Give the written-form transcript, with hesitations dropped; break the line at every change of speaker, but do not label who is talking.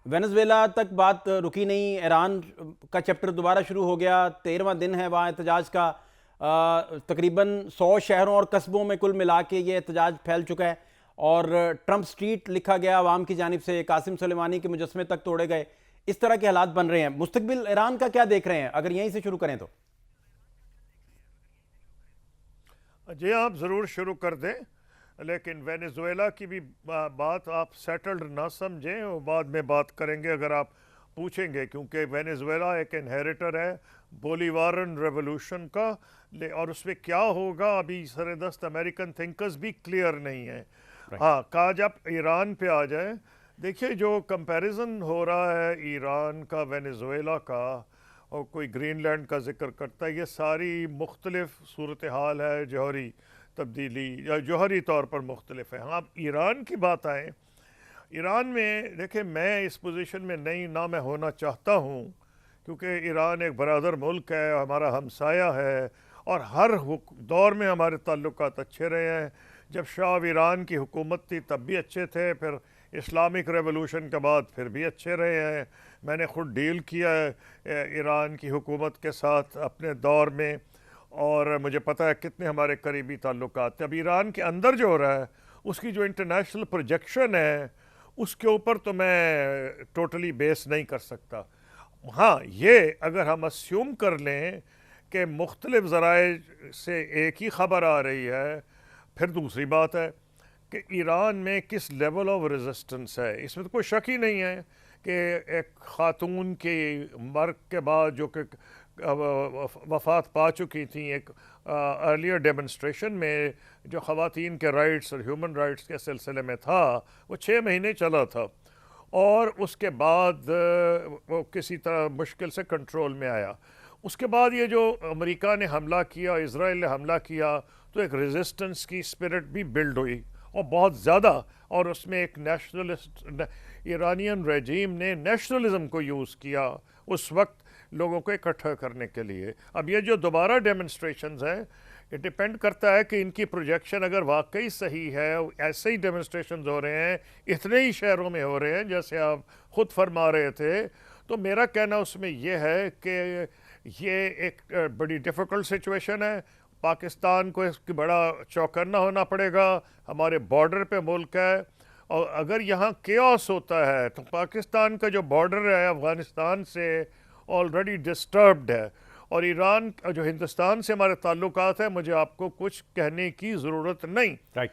Venezuela تک بات رکی نہیں، ایران کا چیپٹر دوبارہ شروع ہو گیا، 13واں دن ہے وہاں احتجاج کا۔ تقریباً 100 شہروں اور قصبوں میں کل ملا کے یہ احتجاج پھیل چکا ہے، اور ٹرمپ سٹریٹ لکھا گیا عوام کی جانب سے، قاسم سلیمانی کے مجسمے تک توڑے گئے۔ اس طرح کے حالات بن رہے ہیں۔ مستقبل ایران کا کیا دیکھ رہے ہیں اگر یہیں سے شروع کریں تو؟
جی آپ ضرور شروع کر دیں، لیکن وینزویلا کی بھی بات آپ سیٹلڈ نہ سمجھیں، وہ بعد میں بات کریں گے اگر آپ پوچھیں گے، کیونکہ وینزویلا ایک انہیریٹر ہے بولیوارن ریولوشن کا، اور اس میں کیا ہوگا ابھی سر دست امریکن تھنکرز بھی کلیئر نہیں ہیں۔ ہاں کہا جب ایران پہ آ جائیں، دیکھیے جو کمپیریزن ہو رہا ہے ایران کا وینزویلا کا، اور کوئی گرین لینڈ کا ذکر کرتا ہے، یہ ساری مختلف صورتحال ہے، جوہری تبدیلی یا جوہری طور پر مختلف ہے۔ ہاں اب ایران کی بات آئیں، ایران میں دیکھیں میں اس پوزیشن میں نہیں نہ میں ہونا چاہتا ہوں، کیونکہ ایران ایک برادر ملک ہے، ہمارا ہمسایہ ہے، اور ہر دور میں ہمارے تعلقات اچھے رہے ہیں۔ جب شاہ ایران کی حکومت تھی تب بھی اچھے تھے، پھر اسلامک ریولوشن کے بعد پھر بھی اچھے رہے ہیں۔ میں نے خود ڈیل کیا ہے ایران کی حکومت کے ساتھ اپنے دور میں، اور مجھے پتہ ہے کتنے ہمارے قریبی تعلقات تھے۔ اب ایران کے اندر جو ہو رہا ہے، اس کی جو انٹرنیشنل پروجیکشن ہے، اس کے اوپر تو میں ٹوٹلی بیس نہیں کر سکتا۔ ہاں یہ اگر ہم اسیوم کر لیں کہ مختلف ذرائع سے ایک ہی خبر آ رہی ہے، پھر دوسری بات ہے کہ ایران میں کس لیول آف ریزسٹنس ہے۔ اس میں تو کوئی شک ہی نہیں ہے کہ ایک خاتون کی مرگ کے بعد جو کہ وفات پا چکی تھیں، ایک ارلیئر ڈیمنسٹریشن میں جو خواتین کے رائٹس اور ہیومن رائٹس کے سلسلے میں تھا، وہ 6 مہینے چلا تھا، اور اس کے بعد وہ کسی طرح مشکل سے کنٹرول میں آیا۔ اس کے بعد یہ جو امریکہ نے حملہ کیا، اسرائیل نے حملہ کیا، تو ایک ریزسٹنس کی اسپرٹ بھی بلڈ ہوئی، اور بہت زیادہ، اور اس میں ایک نیشنلسٹ ایرانین رجیم نے نیشنلزم کو یوز کیا اس وقت لوگوں کو اکٹھا کرنے کے لیے۔ اب یہ جو دوبارہ ڈیمنسٹریشنز ہیں، یہ ڈیپینڈ کرتا ہے کہ ان کی پروجیکشن اگر واقعی صحیح ہے، ایسے ہی ڈیمنسٹریشنز ہو رہے ہیں، اتنے ہی شہروں میں ہو رہے ہیں جیسے آپ خود فرما رہے تھے، تو میرا کہنا اس میں یہ ہے کہ یہ ایک بڑی ڈیفیکلٹ سچویشن ہے۔ پاکستان کو اس کی بڑا چوکنا ہونا پڑے گا، ہمارے بارڈر پہ ملک ہے، اور اگر یہاں کیوس ہوتا ہے تو پاکستان کا جو بارڈر ہے افغانستان سے آلریڈی ڈسٹربڈ ہے، اور ایران جو ہندوستان سے ہمارے تعلقات ہیں، مجھے آپ کو کچھ کہنے کی ضرورت نہیں۔
رائٹ۔